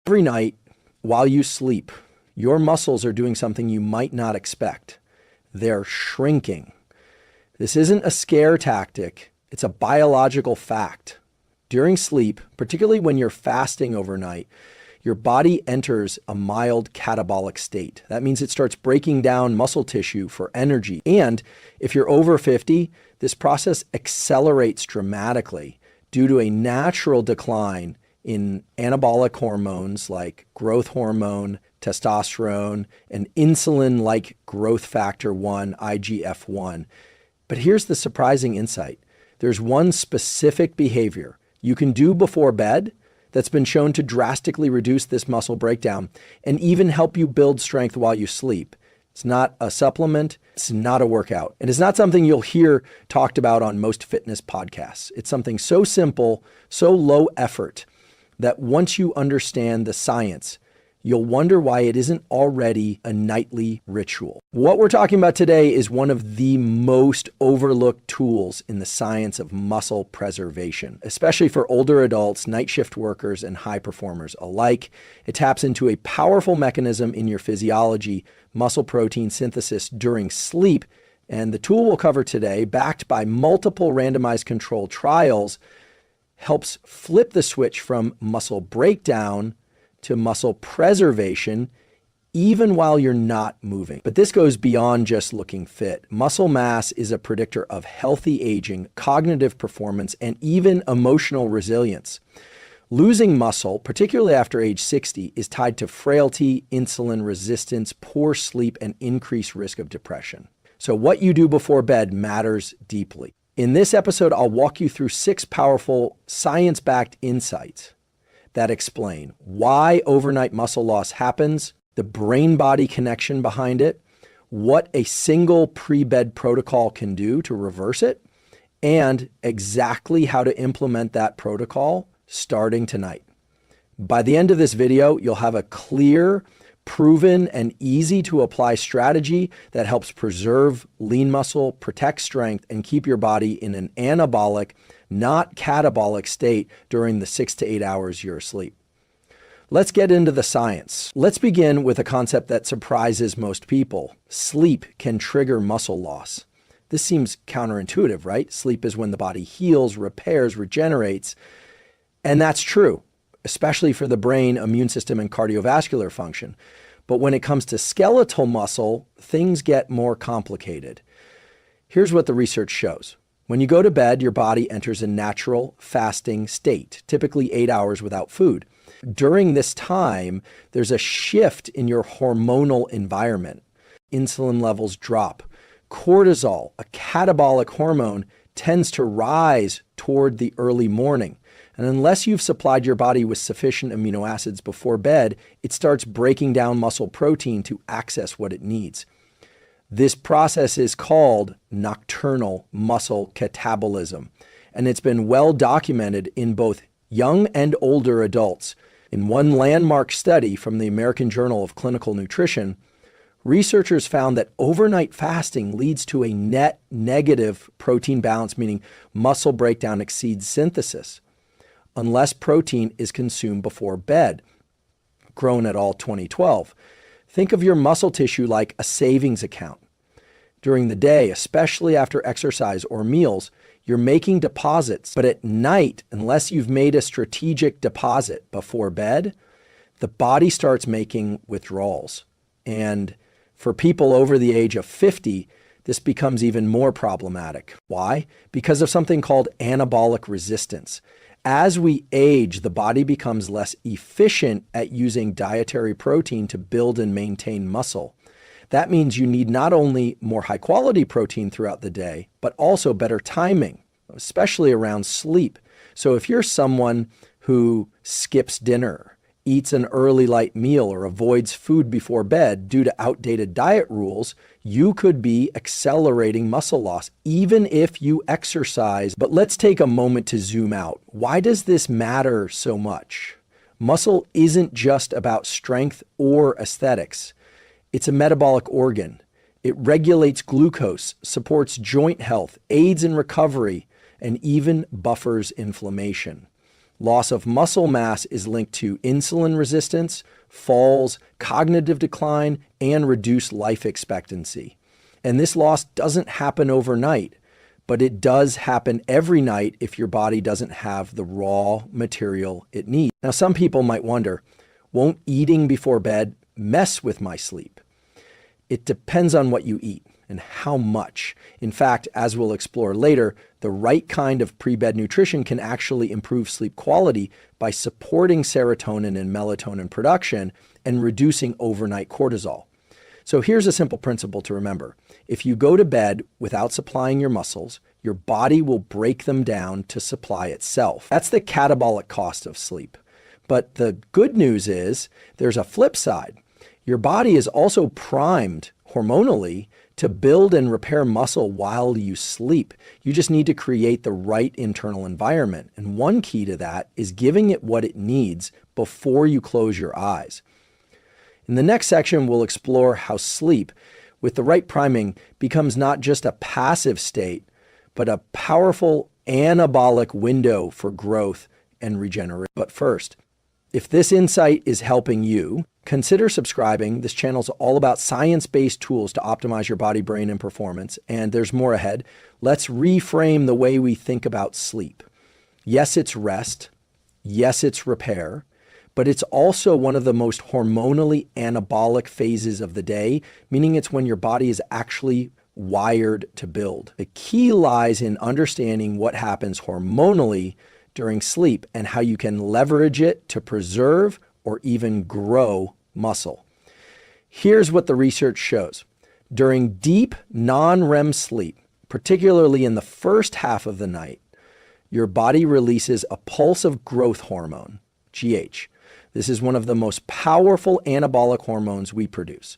Every night while you sleep, your muscles are doing something you might not expect. They're shrinking. This isn't a scare tactic. It's a biological fact. During sleep, particularly when you're fasting overnight, your body enters a mild catabolic state. That means it starts breaking down muscle tissue for energy. And if you're over 50, this process accelerates dramatically due to a natural decline in anabolic hormones like growth hormone, testosterone, and insulin-like growth factor 1, IGF-1. But here's the surprising insight. There's one specific behavior you can do before bed that's been shown to drastically reduce this muscle breakdown and even help you build strength while you sleep. It's not a supplement, it's not a workout, and it's not something you'll hear talked about on most fitness podcasts. It's something so simple, so low effort, that once you understand the science, you'll wonder why it isn't already a nightly ritual. What we're talking about today is one of the most overlooked tools in the science of muscle preservation, especially for older adults, night shift workers, and high performers alike. It taps into a powerful mechanism in your physiology, muscle protein synthesis during sleep. And the tool we'll cover today, backed by multiple randomized controlled trials, helps flip the switch from muscle breakdown to muscle preservation, even while you're not moving. But this goes beyond just looking fit. Muscle mass is a predictor of healthy aging, cognitive performance, and even emotional resilience. Losing muscle, particularly after age 60, is tied to frailty, insulin resistance, poor sleep, and increased risk of depression. So what you do before bed matters deeply. In this episode, I'll walk you through 6 powerful science-backed insights that explain why overnight muscle loss happens, the brain-body connection behind it, what a single pre-bed protocol can do to reverse it, and exactly how to implement that protocol starting tonight. By the end of this video, you'll have a clear, proven, and easy to apply strategy that helps preserve lean muscle, protect strength, and keep your body in an anabolic, not catabolic state during the 6 to 8 hours you're asleep. Let's get into the science. Let's begin with a concept that surprises most people. Sleep can trigger muscle loss. This seems counterintuitive, right? Sleep is when the body heals, repairs, regenerates. And that's true, especially for the brain, immune system, and cardiovascular function. But when it comes to skeletal muscle, things get more complicated. Here's what the research shows. When you go to bed, your body enters a natural fasting state, typically 8 hours without food. During this time, there's a shift in your hormonal environment. Insulin levels drop. Cortisol, a catabolic hormone, tends to rise toward the early morning. And unless you've supplied your body with sufficient amino acids before bed, it starts breaking down muscle protein to access what it needs. This process is called nocturnal muscle catabolism, and it's been well documented in both young and older adults. In one landmark study from the American Journal of Clinical Nutrition, researchers found that overnight fasting leads to a net negative protein balance, meaning muscle breakdown exceeds synthesis, unless protein is consumed before bed. Grown et al. 2012. Think of your muscle tissue like a savings account. During the day, especially after exercise or meals, you're making deposits. But at night, unless you've made a strategic deposit before bed, the body starts making withdrawals. And for people over the age of 50, this becomes even more problematic. Why? Because of something called anabolic resistance. As we age, the body becomes less efficient at using dietary protein to build and maintain muscle. That means you need not only more high-quality protein throughout the day, but also better timing, especially around sleep. So if you're someone who skips dinner, eats an early light meal, or avoids food before bed due to outdated diet rules, you could be accelerating muscle loss, even if you exercise. But let's take a moment to zoom out. Why does this matter so much? Muscle isn't just about strength or aesthetics. It's a metabolic organ. It regulates glucose, supports joint health, aids in recovery, and even buffers inflammation. Loss of muscle mass is linked to insulin resistance, falls, cognitive decline, and reduced life expectancy. And this loss doesn't happen overnight, but it does happen every night if your body doesn't have the raw material it needs. Now, some people might wonder, won't eating before bed mess with my sleep? It depends on what you eat and how much. In fact, as we'll explore later, the right kind of pre-bed nutrition can actually improve sleep quality by supporting serotonin and melatonin production and reducing overnight cortisol. So here's a simple principle to remember. If you go to bed without supplying your muscles, your body will break them down to supply itself. That's the catabolic cost of sleep. But the good news is there's a flip side. Your body is also primed hormonally to build and repair muscle while you sleep. You just need to create the right internal environment. And one key to that is giving it what it needs before you close your eyes. In the next section, we'll explore how sleep, with the right priming, becomes not just a passive state, but a powerful anabolic window for growth and regeneration. But first, if this insight is helping you, consider subscribing. This channel is all about science-based tools to optimize your body, brain, and performance. And there's more ahead. Let's reframe the way we think about sleep. Yes, it's rest. Yes, it's repair. But it's also one of the most hormonally anabolic phases of the day, meaning it's when your body is actually wired to build. The key lies in understanding what happens hormonally during sleep and how you can leverage it to preserve or even grow muscle. Here's what the research shows. During deep non-REM sleep, particularly in the first half of the night, your body releases a pulse of growth hormone, GH. This is one of the most powerful anabolic hormones we produce.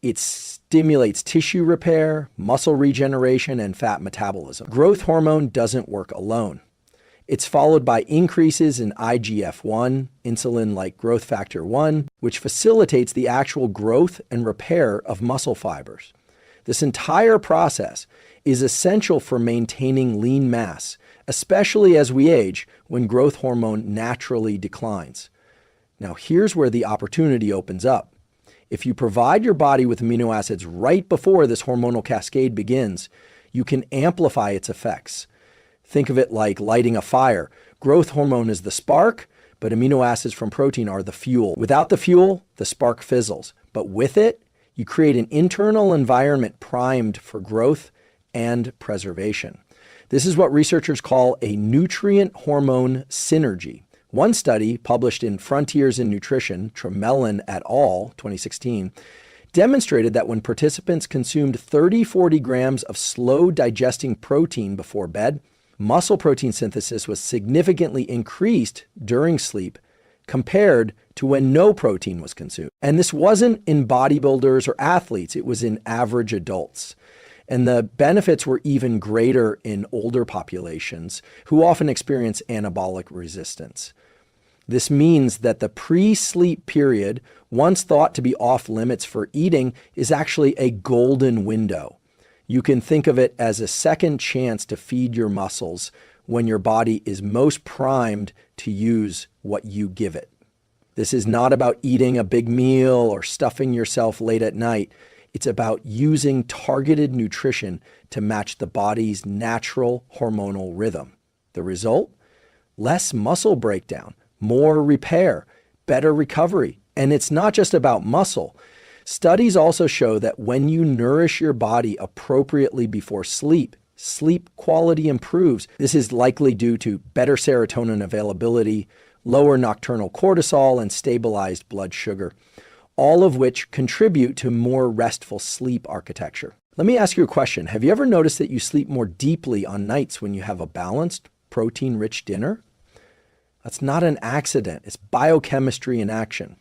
It stimulates tissue repair, muscle regeneration, and fat metabolism. Growth hormone doesn't work alone. It's followed by increases in IGF-1, insulin-like growth factor 1, which facilitates the actual growth and repair of muscle fibers. This entire process is essential for maintaining lean mass, especially as we age when growth hormone naturally declines. Now, here's where the opportunity opens up. If you provide your body with amino acids right before this hormonal cascade begins, you can amplify its effects. Think of it like lighting a fire. Growth hormone is the spark, but amino acids from protein are the fuel. Without the fuel, the spark fizzles. But with it, you create an internal environment primed for growth and preservation. This is what researchers call a nutrient hormone synergy. One study published in Frontiers in Nutrition, Tremelin et al., 2016, demonstrated that when participants consumed 30-40 grams of slow digesting protein before bed, muscle protein synthesis was significantly increased during sleep compared to when no protein was consumed. And this wasn't in bodybuilders or athletes, it was in average adults. And the benefits were even greater in older populations who often experience anabolic resistance. This means that the pre-sleep period, once thought to be off limits for eating, is actually a golden window. You can think of it as a second chance to feed your muscles when your body is most primed to use what you give it. This is not about eating a big meal or stuffing yourself late at night. It's about using targeted nutrition to match the body's natural hormonal rhythm. The result? Less muscle breakdown, more repair, better recovery. And it's not just about muscle. Studies also show that when you nourish your body appropriately before sleep, sleep quality improves. This is likely due to better serotonin availability, lower nocturnal cortisol, and stabilized blood sugar, all of which contribute to more restful sleep architecture. Let me ask you a question. Have you ever noticed that you sleep more deeply on nights when you have a balanced, protein-rich dinner? That's not an accident. It's biochemistry in action.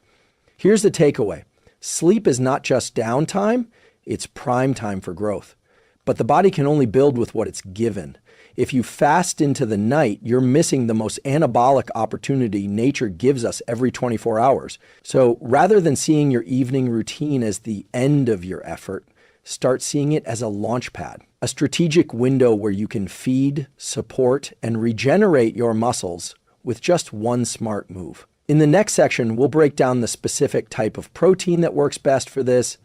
Here's the takeaway. Sleep is not just downtime, it's prime time for growth. But the body can only build with what it's given. If you fast into the night, you're missing the most anabolic opportunity nature gives us every 24 hours. So rather than seeing your evening routine as the end of your effort, start seeing it as a launch pad, a strategic window where you can feed, support, and regenerate your muscles with just one smart move. In the next section, we'll break down the specific type of protein that works best for this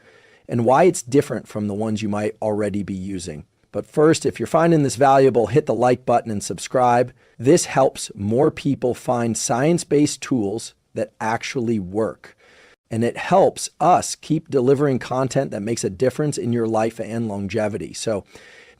and why it's different from the ones you might already be using. But first, if you're finding this valuable, hit the like button and subscribe. This helps more people find science-based tools that actually work. And it helps us keep delivering content that makes a difference in your life and longevity. So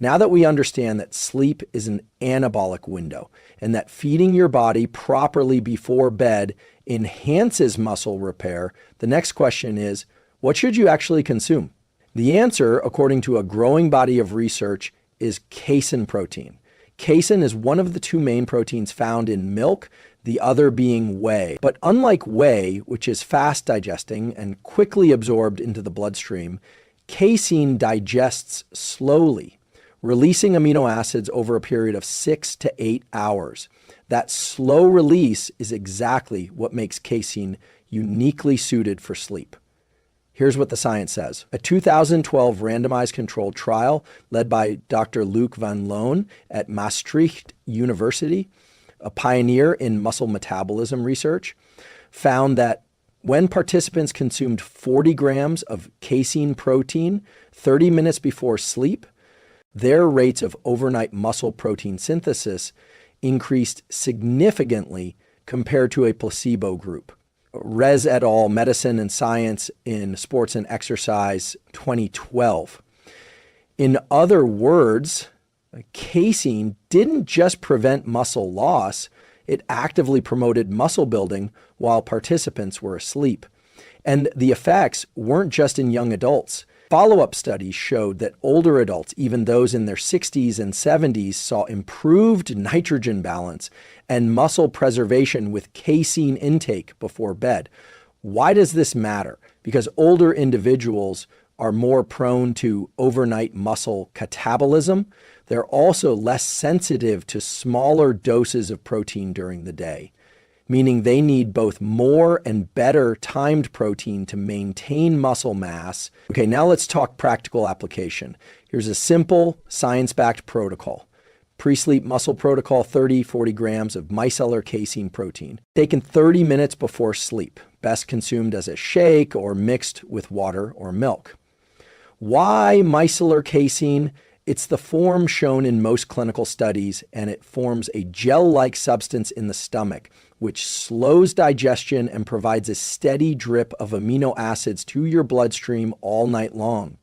now that we understand that sleep is an anabolic window and that feeding your body properly before bed enhances muscle repair, the next question is, what should you actually consume? The answer, according to a growing body of research, is casein protein. Casein is one of the two main proteins found in milk, the other being whey. But unlike whey, which is fast digesting and quickly absorbed into the bloodstream, casein digests slowly, releasing amino acids over a period of 6 to 8 hours. That slow release is exactly what makes casein uniquely suited for sleep. Here's what the science says. A 2012 randomized controlled trial led by Dr. Luc van Loon at Maastricht University, a pioneer in muscle metabolism research, found that when participants consumed 40 grams of casein protein 30 minutes before sleep, their rates of overnight muscle protein synthesis increased significantly compared to a placebo group. Rez et al., Medicine and Science in Sports and Exercise, 2012. In other words, casein didn't just prevent muscle loss, it actively promoted muscle building while participants were asleep. And the effects weren't just in young adults. Follow-up studies showed that older adults, even those in their 60s and 70s, saw improved nitrogen balance and muscle preservation with casein intake before bed. Why does this matter? Because older individuals are more prone to overnight muscle catabolism. They're also less sensitive to smaller doses of protein during the day, meaning they need both more and better timed protein to maintain muscle mass. Okay, now let's talk practical application. Here's a simple science-backed protocol. Pre-sleep muscle protocol, 30-40 grams of micellar casein protein, taken 30 minutes before sleep, best consumed as a shake or mixed with water or milk. Why micellar casein? It's the form shown in most clinical studies, and it forms a gel-like substance in the stomach, which slows digestion and provides a steady drip of amino acids to your bloodstream all night long.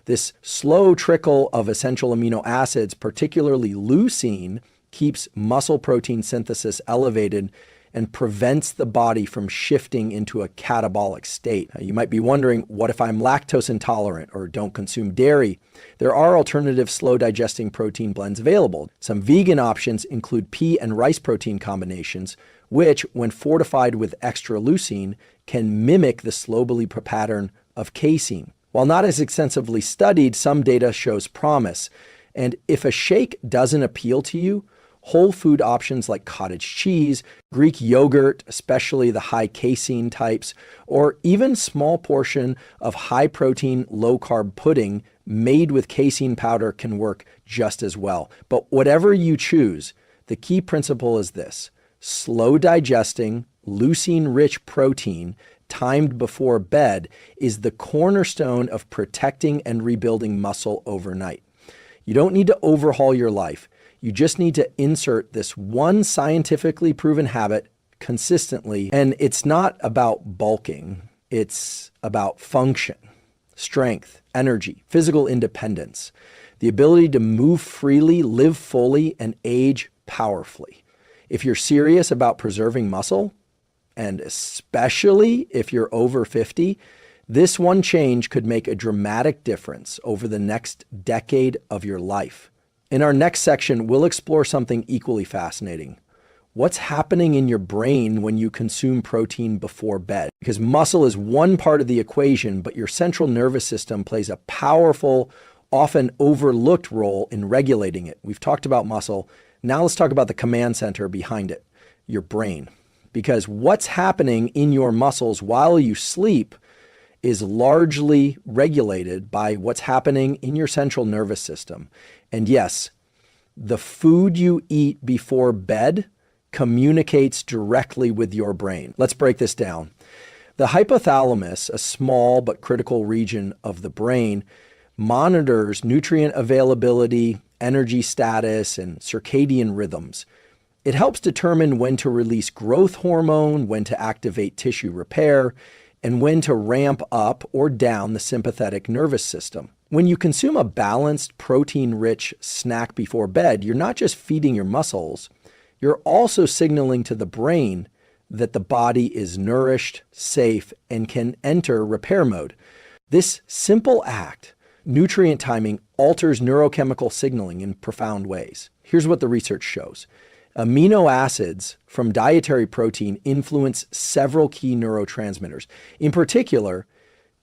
This slow trickle of essential amino acids, particularly leucine, keeps muscle protein synthesis elevated and prevents the body from shifting into a catabolic state. Now, you might be wondering, what if I'm lactose intolerant or don't consume dairy? There are alternative slow digesting protein blends available. Some vegan options include pea and rice protein combinations, which, when fortified with extra leucine, can mimic the slow bleed pattern of casein. While not as extensively studied, some data shows promise. And if a shake doesn't appeal to you, whole food options like cottage cheese, Greek yogurt, especially the high casein types, or even small portion of high protein, low carb pudding made with casein powder can work just as well. But whatever you choose, the key principle is this: slow digesting, leucine-rich protein timed before bed is the cornerstone of protecting and rebuilding muscle overnight. You don't need to overhaul your life. You just need to insert this one scientifically proven habit consistently. And it's not about bulking. It's about function, strength, energy, physical independence, the ability to move freely, live fully, and age powerfully. If you're serious about preserving muscle, and especially if you're over 50, this one change could make a dramatic difference over the next decade of your life. In our next section, we'll explore something equally fascinating. What's happening in your brain when you consume protein before bed? Because muscle is one part of the equation, but your central nervous system plays a powerful, often overlooked role in regulating it. We've talked about muscle. Now let's talk about the command center behind it, your brain. Because what's happening in your muscles while you sleep is largely regulated by what's happening in your central nervous system. And yes, the food you eat before bed communicates directly with your brain. Let's break this down. The hypothalamus, a small but critical region of the brain, monitors nutrient availability, energy status, and circadian rhythms. It helps determine when to release growth hormone, when to activate tissue repair, and when to ramp up or down the sympathetic nervous system. When you consume a balanced, protein-rich snack before bed, you're not just feeding your muscles, you're also signaling to the brain that the body is nourished, safe, and can enter repair mode. This simple act, nutrient timing, alters neurochemical signaling in profound ways. Here's what the research shows. Amino acids from dietary protein influence several key neurotransmitters. In particular,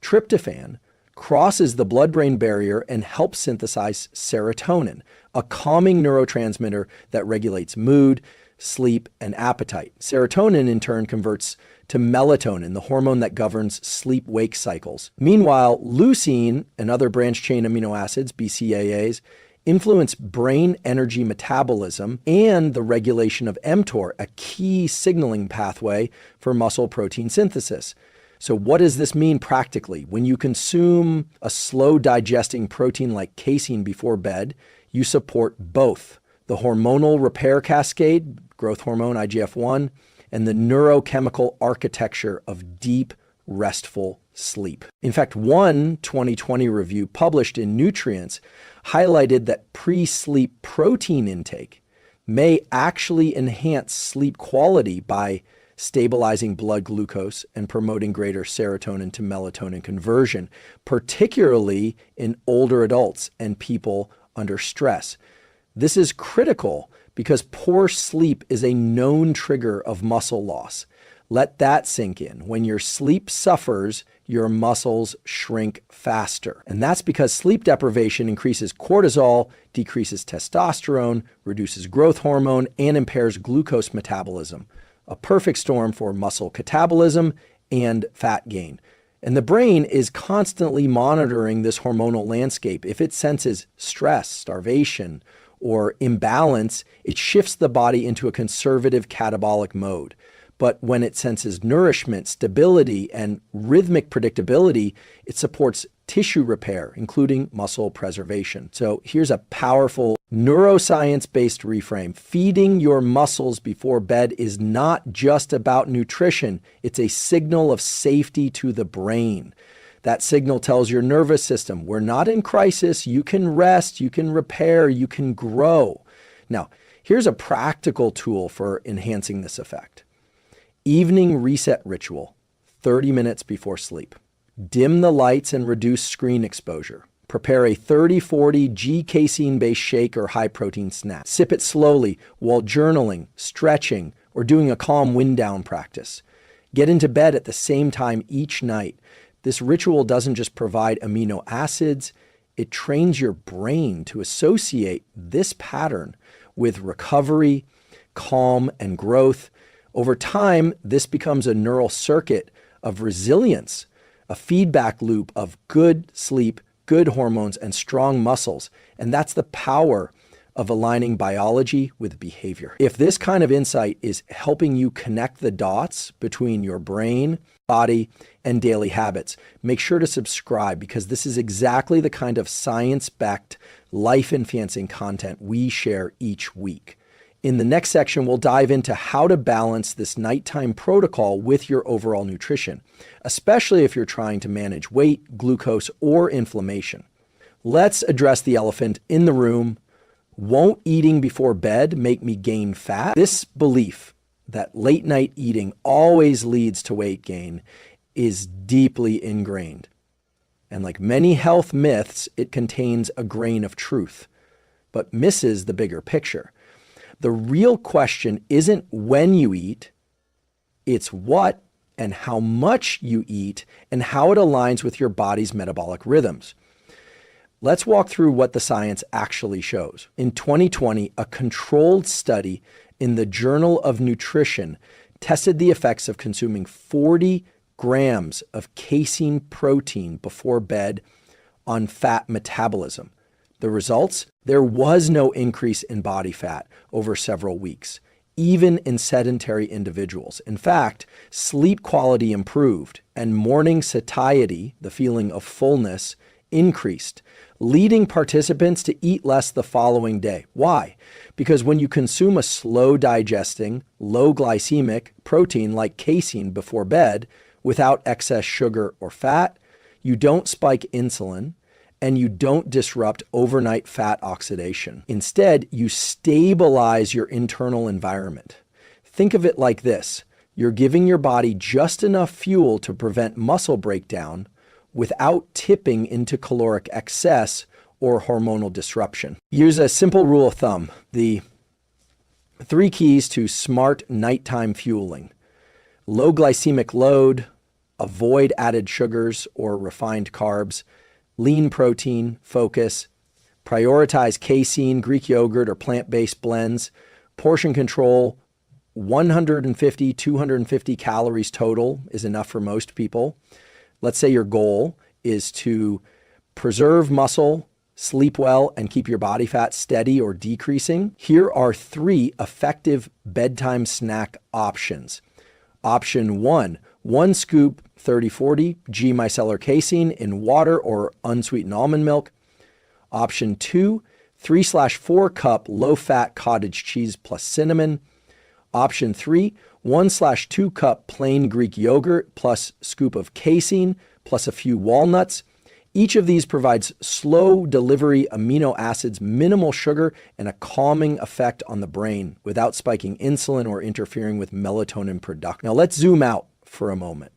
tryptophan crosses the blood-brain barrier and helps synthesize serotonin, a calming neurotransmitter that regulates mood, sleep, and appetite. Serotonin, in turn, converts to melatonin, the hormone that governs sleep-wake cycles. Meanwhile, leucine and other branched-chain amino acids, BCAAs, influence brain energy metabolism and the regulation of mTOR, a key signaling pathway for muscle protein synthesis. So what does this mean practically? When you consume a slow digesting protein like casein before bed, you support both the hormonal repair cascade, growth hormone, IGF-1, and the neurochemical architecture of deep, restful sleep. In fact, one 2020 review published in Nutrients highlighted that pre-sleep protein intake may actually enhance sleep quality by stabilizing blood glucose and promoting greater serotonin to melatonin conversion, particularly in older adults and people under stress. This is critical because poor sleep is a known trigger of muscle loss. Let that sink in. When your sleep suffers, your muscles shrink faster. And that's because sleep deprivation increases cortisol, decreases testosterone, reduces growth hormone, and impairs glucose metabolism. A perfect storm for muscle catabolism and fat gain. And the brain is constantly monitoring this hormonal landscape. If it senses stress, starvation, or imbalance, it shifts the body into a conservative catabolic mode. But when it senses nourishment, stability, and rhythmic predictability, it supports tissue repair, including muscle preservation. So here's a powerful neuroscience-based reframe. Feeding your muscles before bed is not just about nutrition. It's a signal of safety to the brain. That signal tells your nervous system, we're not in crisis, you can rest, you can repair, you can grow. Now, here's a practical tool for enhancing this effect. Evening reset ritual, 30 minutes before sleep. Dim the lights and reduce screen exposure. Prepare a 30-40 G-casein-based shake or high-protein snack. Sip it slowly while journaling, stretching, or doing a calm wind-down practice. Get into bed at the same time each night. This ritual doesn't just provide amino acids, it trains your brain to associate this pattern with recovery, calm, and growth. Over time, this becomes a neural circuit of resilience, a feedback loop of good sleep, good hormones, and strong muscles. And that's the power of aligning biology with behavior. If this kind of insight is helping you connect the dots between your brain, body, and daily habits, make sure to subscribe because this is exactly the kind of science-backed, life-enhancing content we share each week. In the next section, we'll dive into how to balance this nighttime protocol with your overall nutrition, especially if you're trying to manage weight, glucose, or inflammation. Let's address the elephant in the room. Won't eating before bed make me gain fat? This belief that late night eating always leads to weight gain is deeply ingrained. And like many health myths, it contains a grain of truth, but misses the bigger picture. The real question isn't when you eat, it's what and how much you eat and how it aligns with your body's metabolic rhythms. Let's walk through what the science actually shows. In 2020, a controlled study in the Journal of Nutrition tested the effects of consuming 40 grams of casein protein before bed on fat metabolism. The results? There was no increase in body fat over several weeks. even in sedentary individuals. In fact, sleep quality improved and morning satiety, the feeling of fullness, increased, leading participants to eat less the following day. Why? Because when you consume a slow digesting, low glycemic protein like casein before bed without excess sugar or fat, you don't spike insulin and you don't disrupt overnight fat oxidation. Instead, you stabilize your internal environment. Think of it like this. You're giving your body just enough fuel to prevent muscle breakdown without tipping into caloric excess or hormonal disruption. Use a simple rule of thumb, the 3 keys to smart nighttime fueling. Low glycemic load, avoid added sugars or refined carbs, lean protein focus, prioritize casein, Greek yogurt, or plant-based blends, portion control, 150, 250 calories total is enough for most people. Let's say your goal is to preserve muscle, sleep well, and keep your body fat steady or decreasing. Here are 3 effective bedtime snack options. Option 1 scoop 30-40 G micellar casein in water or unsweetened almond milk. Option 2, 3/4 cup low-fat cottage cheese plus cinnamon. Option 3, 1/2 cup plain Greek yogurt plus scoop of casein plus a few walnuts. Each of these provides slow delivery amino acids, minimal sugar, and a calming effect on the brain without spiking insulin or interfering with melatonin production. Now let's zoom out for a moment.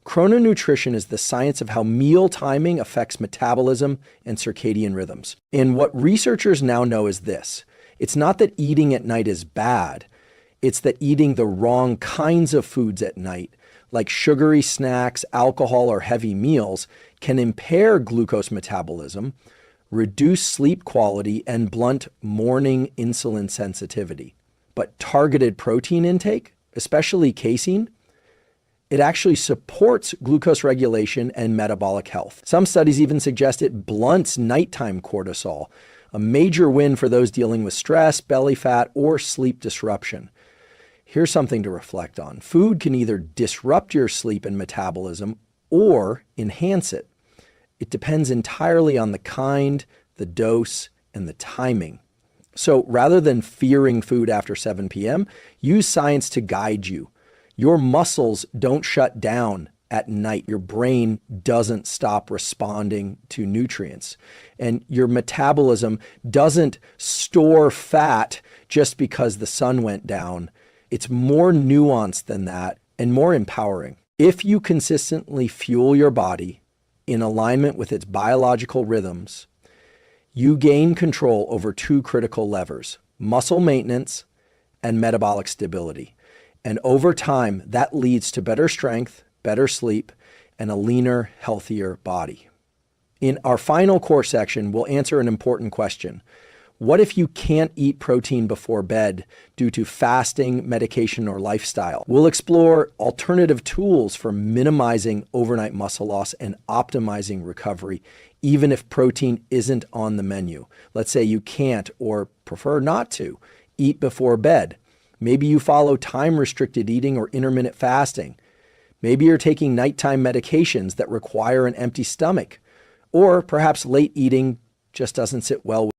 Chrononutrition is the science of how meal timing affects metabolism and circadian rhythms. And what researchers now know is this. It's not that eating at night is bad. It's that eating the wrong kinds of foods at night, like sugary snacks, alcohol, or heavy meals, can impair glucose metabolism, reduce sleep quality, and blunt morning insulin sensitivity. But targeted protein intake, especially casein, it actually supports glucose regulation and metabolic health. Some studies even suggest it blunts nighttime cortisol, a major win for those dealing with stress, belly fat, or sleep disruption. Here's something to reflect on. Food can either disrupt your sleep and metabolism or enhance it. It depends entirely on the kind, the dose, and the timing. So rather than fearing food after 7 p.m., use science to guide you. Your muscles don't shut down at night. Your brain doesn't stop responding to nutrients. And your metabolism doesn't store fat just because the sun went down. It's more nuanced than that and more empowering. If you consistently fuel your body in alignment with its biological rhythms, you gain control over 2 critical levers, muscle maintenance and metabolic stability. And over time, that leads to better strength, better sleep, and a leaner, healthier body. In our final core section, we'll answer an important question. What if you can't eat protein before bed due to fasting, medication, or lifestyle? We'll explore alternative tools for minimizing overnight muscle loss and optimizing recovery, even if protein isn't on the menu. Let's say you can't or prefer not to eat before bed. Maybe you follow time-restricted eating or intermittent fasting. Maybe you're taking nighttime medications that require an empty stomach. Or perhaps late eating just doesn't sit well with